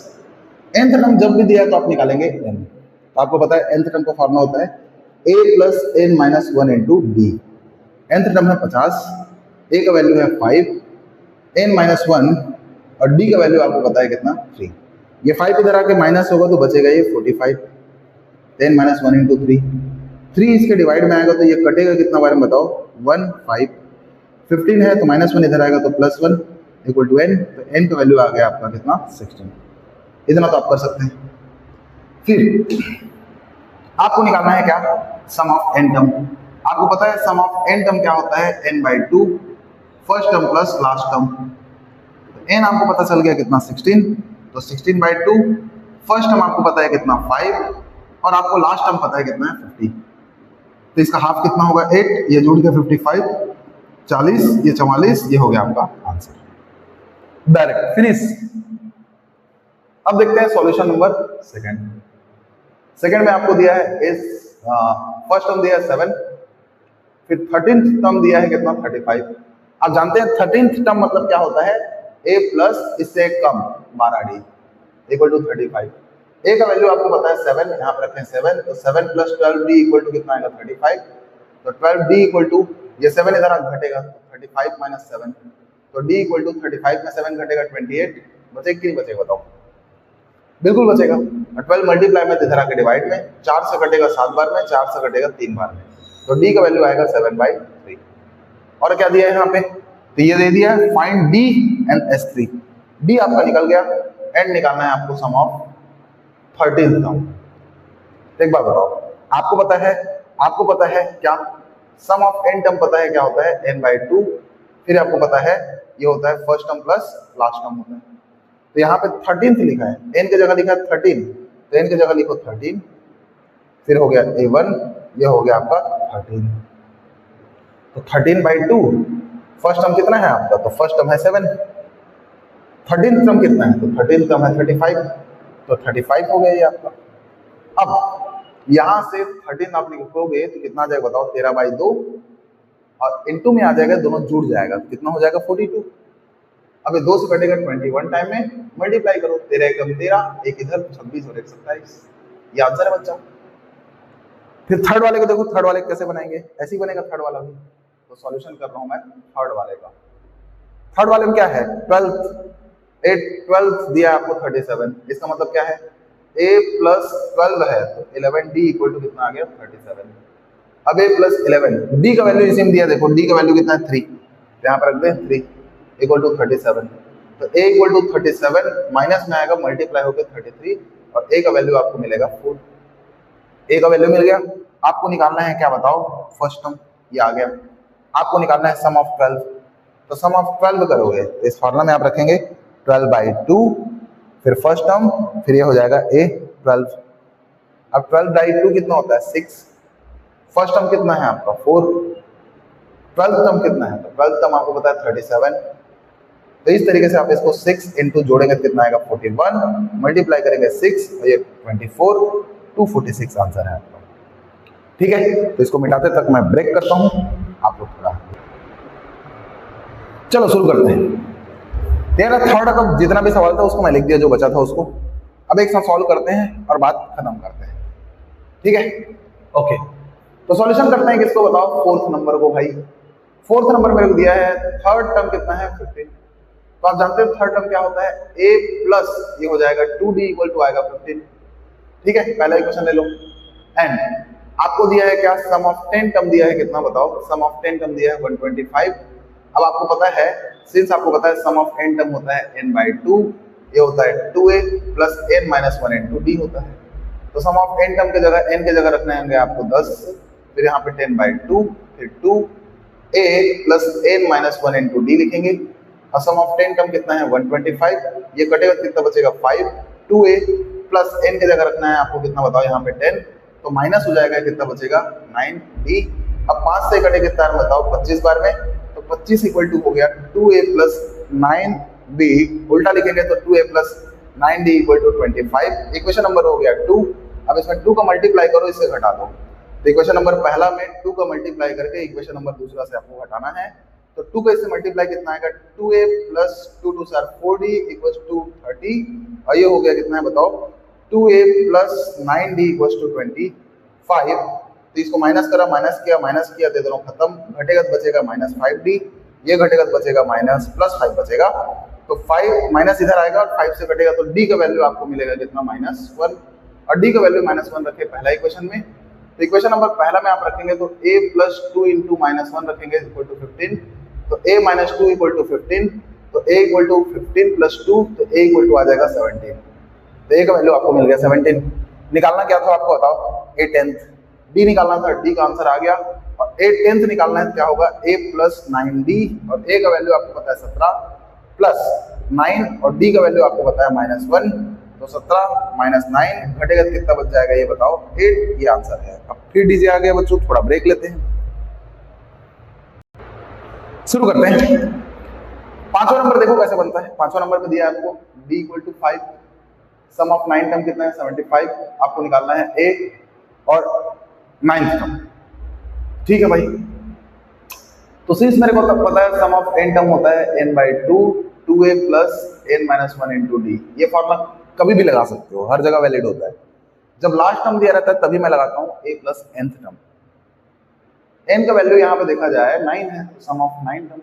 nth टर्म जब भी दिया तो आप निकालेंगे n। तो आपको पता है nth टर्म का फॉर्मूला होता है a + n-1 × d। nth term है 50, a का वैल्यू है 5, n-1 और d का वैल्यू आपको पता है कितना 3। ये 5 इधर आके माइनस होगा तो बचेगा ये 45, 10-1 × 3, 3 इसके डिवाइड में आएगा तो ये कटेगा कितना बार में बताओ, 1, 5, 15 है तो -1 इधर आएगा तो +1 = n, तो n का वैल्यू आ गया आपका कितना 16। इतना तो आप कर सकते हैं। फिर आपको निकालना है क्या, सम ऑफ n टर्म। आपको पता है सम ऑफ n टर्म क्या होता है, n/2 first term plus last term. तो n आपको पता चल गया कितना 16, तो 16/2 फर्स्ट टर्म आपको पता है कितना 5, और आपको लास्ट टर्म पता है कितना है 50। तो इसका हाफ कितना होगा 8, ये जुड़ के 55, 40, ये 44, ये हो गया आपका आंसर, डायरेक्ट फिनिश। अब देखते हैं सॉल्यूशन नंबर सेकंड में आपको दिया है इस फर्स्ट टर्म दिया है 7, फिर 13th टर्म दिया है कितना 35। आप जानते हैं 13th टर्म मतलब क्या होता है, a प्लस इससे कम 12d = 35। a का वैल्यू आपको पता है 7, यहाँ पे रखें 7, तो 7 + 12d = कितना आएगा 35। तो 12d = ये 7 इधर घटेगा, 35 - 7, तो d = 35 में 7 घटेगा 28, बचेगा कि नहीं बचेगा बताओ, बिल्कुल बचेगा। 12 मल्टीप्लाई में इधर आके डिवाइड में, 4 से कटेगा 7 बार में, 4 से कटेगा 3 बार में, तो डी का वैल्यू आएगा 7/3। और क्या दिया है यहाँ पे, तो ये दे दिया है find D and S3। D आपका निकल गया, एंड निकालना है आपको सम ऑफ 13 टर्म। एक बात बताओ, आपको पता है क्या सम ऑफ n टर्म पता है क्या होता है, n/2। फिर आपको पता है ये होता है first term plus last term होता है। तो यहाँ पे 13th लिखा है, n की जगह लिखा है 13, तो n की जगह लिखो 13, फिर हो गया a1, ये हो गया आपका 13। तो 13/2 फर्स्ट टर्म कितना है आपका, तो फर्स्ट टर्म है 7। 13th टर्म कितना है, तो 13th टर्म है 35, तो 35 हो गया ये आपका। अब यहां से 13 आप लिखोगे तो कितना आ जाएगा बताओ, 13/2, और इनटू में आ जाएगा, दोनों जुड़ जाएगा, तो कितना हो जाएगा 42। अब ये 2 से कटेगा 21 टाइम में, मल्टीप्लाई करो, 13 एकम 13, एक इधर 26 और एक 27, ये आंसर है बच्चा। फिर थर्ड वाले को देखो, थर्ड वाले कैसे बनाएंगे, ऐसे ही बनेगा थर्ड वाला भी। तो सॉल्यूशन कर रहा हूं मैं थर्ड वाले का। थर्ड वाले में क्या है, 12 दिया आपको 37, इसका मतलब क्या है, a + 12 है तो 11d इक्वल टू कितना आ गया 37। अब a + 11, d का वैल्यू इसी में दिया, देखो d का वैल्यू कितना है 3, यहाँ पर रख दें 3 इक्वल टू 37। तो a इक्वल टू 37 माइनस में आएगा मल्टीप्लाई होकर 33, और a का वैल्यू आपको मिलेगा 4। a का वैल्यू मिल गया, आपको निकालना है क्या बताओ, फर्स्ट टर्म ये आ गया, आपको निकालना है सम ऑफ 12। तो सम ऑफ 12 करोगे तो इस फॉर्मूला में आप रखेंगे 12/2, फिर फर्स्ट टर्म, फिर ये हो जाएगा a 12। अब 12/2 कितना होता है 6, फर्स्ट टर्म कितना है आपका 4, 12th टर्म कितना है, तो 12th टर्म आपको पता है 37। तो इस तरीके से आप इसको 6 इंटू जोड़ेंगे तो कितना आएगा 41, मल्टीप्लाई करेंगे 6 और ये 24, 246 आंसर है आपका। ठीक है, तो इसको मिटाते तक मैं ब्रेक करता हूं, आप लोग थोड़ा चलो शुरू करते हैं। तेरा थर्ड का जितना भी सवाल था उसको मैं लिख दिया, जो बचा था उसको। अब एक साथ सॉल्व करते हैं और बात खत्म करते हैं, ठीक है। ओके, तो सॉल्यूशन करते हैं किसको बताओ, फोर्थ नंबर को भाई। फोर्थ नंबर मेरे को दिया है, थर्ड टर्म कितना है 15। तो आप जानते हैं थर्ड टर्म क्या होता है, a प्लस ये हो जाएगा 2d इक्वल टू आएगा 15। ठीक है, पहला इक्वेशन ले लो। एंड आपको दिया है क्या, सम ऑफ 10 टर्म दिया है, कितना बताओ, सम ऑफ 10 टर्म दिया है 125। अब आपको पता है, सिंस आपको पता है सम ऑफ n टर्म होता है n/2, ये होता है 2a plus n minus 1 into d होता है। तो सम ऑफ n टर्म की जगह n की जगह रखने होंगे आपको 10, फिर यहाँ पे 10/2, फिर 2a plus n minus 1 into D लिखेंगे। और सम ऑफ 10 टर्म कितना है 125, ये कटेगा कितना बचेगा 5, 2a प्लस n की जगह रखना है आपको कितना बताओ यहाँ पे 10, तो माइनस हो जाएगा, कितना बचेगा 9d। अब 5 से कटे कितना है बताओ 25 बार में, तो 25 इक्वल टू हो गया 2a प्लस 9b, उल्टा लिखेंगे तो 2a plus 9d equal to 25। Equation number हो गया 2। अब इसमें 2 का मल्टीप्लाई करो, इससे घटा दो। तो इक्वेशन नंबर पहला में 2 का मल्टीप्लाई करके इक्वेशन नंबर दूसरा से आपको घटाना है। तो 2 का इससे मल्टीप्लाई कितना आएगा, 2a plus 2 2 4d equal to 30, और ये हो गया कितना है बताओ 2a plus 9d equal to 25। तो इसको माइनस करा, माइनस किया, दे दोनों खत्म, घटेगा तो बचेगा -5d, ये घटेगा तो बचेगा माइनस प्लस 5 बचेगा। तो 5 माइनस इधर आएगा और 5 से कटेगा तो d का वैल्यू आपको मिलेगा कितना -1, और d का वैल्यू -1 रखे पहला इक्वेशन में। तो इक्वेशन नंबर पहला में आप रखेंगे तो a प्लस 2 इंटू -1 रखेंगे इक्वल टू 15, तो a माइनस 2 इक्वल टू 15, तो a इक्वल टू 15 प्लस 2, तो a इक्वल टू आ जाएगा 17। तो a का वैल्यू आपको मिल गया 17। निकालना क्या था आपको बताओ, a 10th, d निकालना था, d का आंसर आ गया। और a 10th निकालना है, क्या होगा a प्लस 9d, और a का वैल्यू आपको पता है 17 प्लस 9, और d का वैल्यू आपको पता है -1, तो 17 माइनस 9 घटेगा तो कितना बच जाएगा ये बताओ 8, ये आंसर है। अब फिर डी से आ गया बच्चों, थोड़ा ब्रेक लेते हैं, शुरू करते हैं। पांचवा नंबर देखो कैसे बनता है। पांचवा नंबर में दिया है आपको d equal to 5, sum of 9 term कितना है 75, आपको निकालना है a और 9th टर्म। ठीक है भाई, तो सिंस मेरे को तब पता है सम ऑफ n टर्म होता है n/2, 2a plus n minus 1 into d. ये फॉर्मूला कभी भी लगा सकते हो, हर जगह वैलिड होता है। जब लास्ट टर्म दिया रहता है तभी मैं लगाता हूँ a plus nth term. n का वैल्यू यहाँ पे देखा जाए 9 है, तो सम ऑफ 9 टर्म,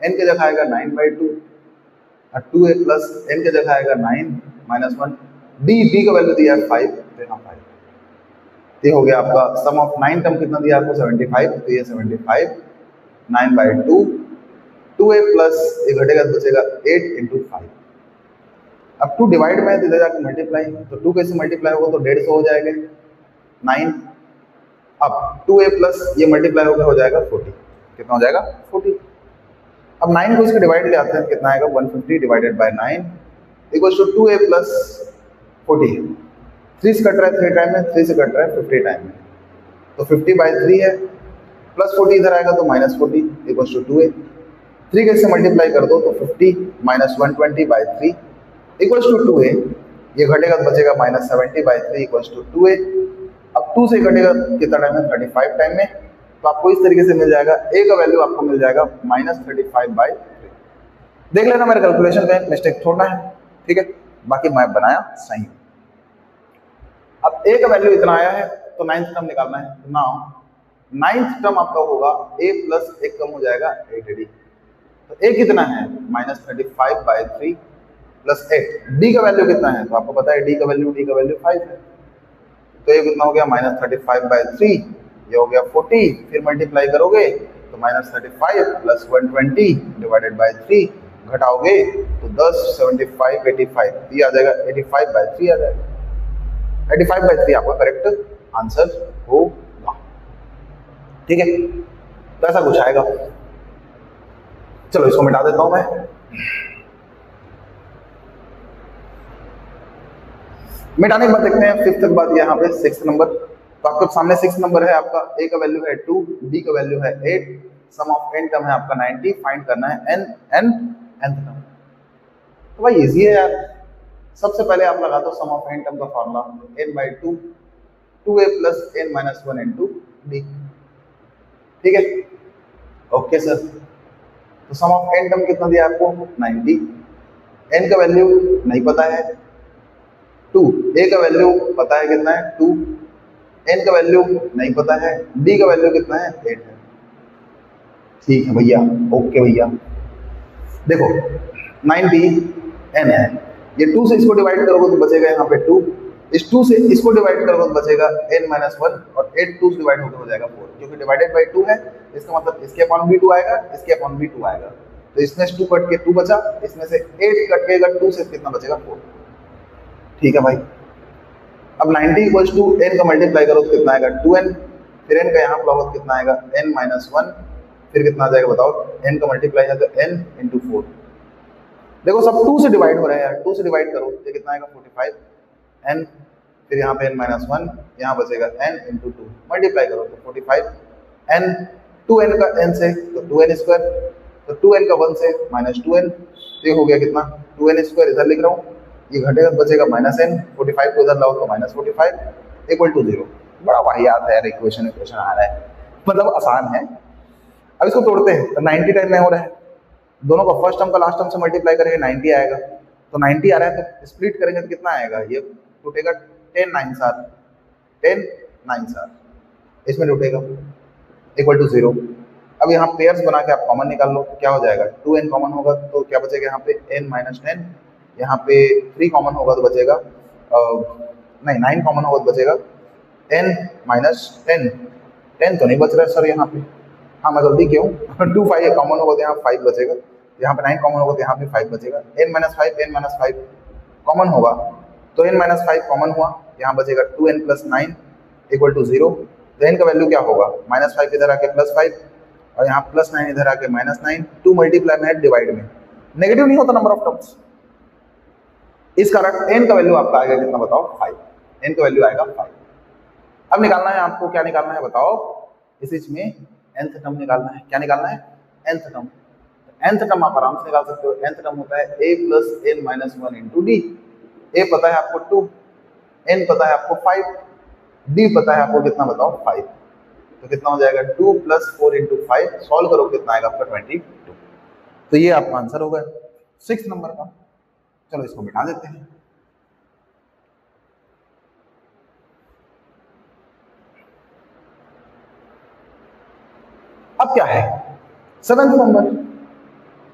n की जगह आएगा 9/2, और 2a प्लस n की जगह आएगा 9 माइनस 1, डी का वैल्यू दिया है 5, तो यहाँ 5। ये हो गया आपका सम ऑफ 9 टर्म कितना दिया आपको 75, तो ये 75 9/2 2a प्लस ये घटेगा तो बचेगा 8 × 5। अब 2 डिवाइड में इधर जाकर मल्टीप्लाई, तो 2 कैसे मल्टीप्लाई होगा तो 150 हो जाएगा 9। अब 2a प्लस ये मल्टीप्लाई होकर हो जाएगा 40, कितना हो जाएगा 40। अब 9 को इसके डिवाइड ले आते हैं, कितना आएगा 150 divided by 9 equals to 2a plus 40। 3 से कट रहा है 3 टाइम में, 3 से कट रहा है 50 टाइम में, तो 50/3 है, प्लस 40 इधर आएगा तो -40 इक्वल्स टू 2a। 3 कैसे मल्टीप्लाई कर दो तो 50 -120/3 इक्वल्स टू 2a। ये घटेगा तो बचेगा -70/3 इक्वल्स टू 2a। अब 2 से घटेगा कितना टाइम में 35 टाइम में, तो आपको इस तरीके से मिल जाएगा a का वैल्यू आपको मिल जाएगा -35/3। देख लेना मेरे कैलकुलेशन में मिस्टेक छोड़ना है, ठीक है, बाकी मैं बनाया सही। अब a का वैल्यू इतना आया है तो 9th टर्म निकालना है। तो नाउ 9th टर्म आपका होगा a प्लस 1 कम हो जाएगा 8d, तो a कितना है -35/3 प्लस 8। d का वैल्यू कितना है तो आपको पता है d का वैल्यू 5 है, तो ये कितना हो गया -35/3, ये हो गया 40, फिर मल्टीप्लाई करोगे तो -35 प्लस 120 डिवाइडेड बाय 3 घटाओगे तो 10 75 85, ये आ जाएगा 85/3 आ जाएगा। 85/3 आपका करेक्ट आंसर होगा, ठीक है, तो ऐसा कुछ आएगा। चलो इसको मिटा देता हूं मैं। मिटाने के बाद देखते हैं 5th के बाद यहाँ पे 6th नंबर। तो आपके सामने 6th नंबर है, आपका a का वैल्यू है 2, d का वैल्यू है 8, सम ऑफ n टर्म है आपका 90, फाइंड करना है nth टर्म। तो भाई इजी है यार, सबसे पहले आप लगा दो सम ऑफ n टर्म का formula n/2 2a plus n - 1 × d, ठीक है, ओके सर। तो सम ऑफ n टर्म कितना दिया आपको 90, n का वैल्यू नहीं पता है 2, a का वैल्यू पता है कितना है 2, n का वैल्यू नहीं पता है, d का वैल्यू कितना है 8 है, ठीक है भैया, ओके भैया। देखो 90 n है, ये 2 से इसको डिवाइड करोगे तो बचेगा यहाँ पे 2, इस 2 से इसको डिवाइड करोगे तो बचेगा n - 1 और 8 2 से डिवाइड होकर हो जाएगा 4, क्योंकि डिवाइडेड बाय 2 है, इसका मतलब इसके अपॉन भी 2 आएगा, इसके अपॉन भी 2 आएगा, तो इसमें से 2 कट के 2 बचा, इसमें से 8 कट के 2 से कितना बचेगा 4, ठीक है भाई। अब 90 इक्वल्स टू n का मल्टीप्लाई करो तो कितना आएगा 2n, फिर n का यहाँ प्लस तो कितना आएगा n - 1, फिर कितना आ जाएगा बताओ, n का मल्टीप्लाई है तो n × 4। देखो सब 2 से डिवाइड हो रहे हैं यार, 2 से डिवाइड करो तो कितना आएगा 45 n, फिर यहाँ पे n - 1, यहाँ बचेगा n × 2, मल्टीप्लाई करो तो 45 n, 2n का n से तो 2n², तो 2n का 1 से -2n, तो ये हो गया कितना 2n² इधर लिख रहा हूँ, ये घटेगा तो बचेगा -n, 45 को इधर लाओ तो -45 = 0। बड़ा वाहियात है यार, इक्वेशन आ रहा है, मतलब आसान है। अब इसको तोड़ते हैं तो 90 टाइम में हो रहा है, दोनों का फर्स्ट टर्म का लास्ट टर्म से मल्टीप्लाई करेंगे 90 आएगा, तो 90 आ रहा है तो स्प्लिट करेंगे तो कितना आएगा, ये टूटेगा 10 9 7, इसमें टूटेगा = 0। अब यहाँ पेयर्स बना के आप कॉमन निकाल लो, क्या हो जाएगा 2n कॉमन होगा तो क्या बचेगा यहाँ पे n - 10, यहाँ पे 3 कॉमन होगा तो बचेगा नहीं 9 कॉमन होगा तो बचेगा n - 10, 10 तो नहीं बच रहा है सर यहाँ पे, हाँ मैं गलती क्यों 2 5 कॉमन होगा तो यहाँ 5 बचेगा, यहाँ पे 9 कॉमन होगा तो यहाँ पे 5 बचेगा, n - 5 कॉमन होगा तो n - 5 कॉमन हुआ, यहाँ बचेगा 2n + 9 = 0। तो n का वैल्यू क्या होगा -5 इधर आके +5 और यहाँ +9 इधर आके -9, 2 मल्टीप्लाई में डिवाइड में नेगेटिव नहीं होता नंबर ऑफ टर्म्स, इस कारण n का वैल्यू आपका आएगा कितना बताओ 5, n का वैल्यू आएगा 5। अब निकालना है आपको, क्या निकालना है बताओ, इस चीज में nth टर्म निकालना है, क्या निकालना है nth टर्म। nth टर्म आप आराम से निकाल सकते हो, nth टर्म होता है a + n - 1 × d, a पता है आपको 2, n पता है आपको 5, d पता है आपको कितना बताओ 5, तो कितना हो जाएगा 2 + 4 × 5, सॉल्व करो कितना आएगा आपका 22। तो ये आपका आंसर होगा 6 नंबर का। चलो इसको बिठा देते हैं। अब क्या है 7th नंबर,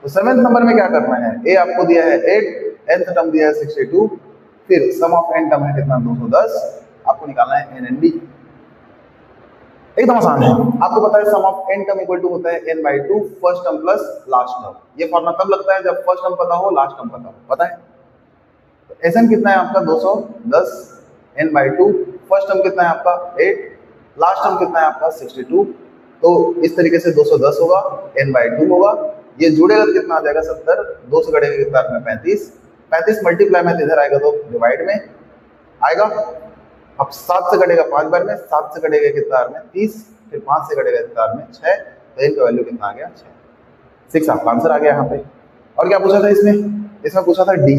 तो 7th नंबर में क्या करना है, a आपको दिया है 8, nth टर्म दिया है 62, फिर सम ऑफ एन टर्म है कितना 210, आपको निकालना है एन एन डी। एकदम आसान है, आपको पता है sum of n term equal to होता है n by 2 first term plus last term. ये फॉर्मूला तब लगता है जब फर्स्ट टर्म पता हो लास्ट टर्म पता हो, पता है। तो एसएन कितना है आपका 210, n बाई 2 फर्स्ट टर्म कितना है आपका 8, लास्ट टर्म कितना है आपका 62। तो इस तरीके से 210 होगा, n बाई 2 होगा, ये जुड़ेगा तो कितना आ जाएगा 70, 2 से कटेगा कितना में 35, 35 मल्टीप्लाई में इधर आएगा तो डिवाइड में आएगा। अब 7 से कटेगा 5 बार में, 7 से कटेगा कितना में 30, फिर 5 से कटेगा कितना में 6, तो इनका वैल्यू कितना आ गया 6। 6 आपका आंसर आ गया यहाँ पे। और क्या पूछा था इसमें, इसमें पूछा था डी।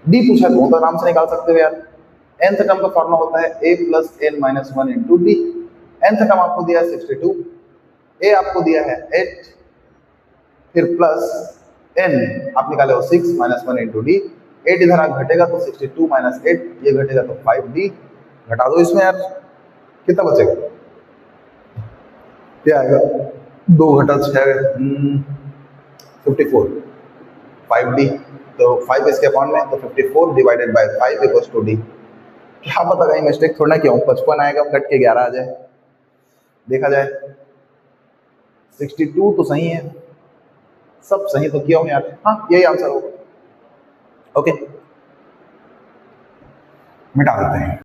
डी पूछा तो आराम से निकाल सकते हो यार। nth टर्म का फॉर्मूला होता है a plus n minus 1 into D. nth term आपको दिया है 62, a आपको दिया है 8, फिर प्लस n आप निकाले हो 6 माइनस 1 इंटू डी। 8 इधर आ घटेगा तो 62 माइनस 8 ये घटेगा तो 5d। घटा दो इसमें यार, कितना बचेगा, क्या आएगा 2 घटा 6 54, 5d। तो 5 इसके अपॉन में तो 54 divided by 5 equals to D. क्या पता कहीं मिस्टेक थोड़ा क्यों 55 आएगा कट के 11 आ जाए, देखा जाए। 62 तो सही है, सब सही तो किया हूं यार, हाँ यही आंसर होगा। ओके मिटा देते हैं।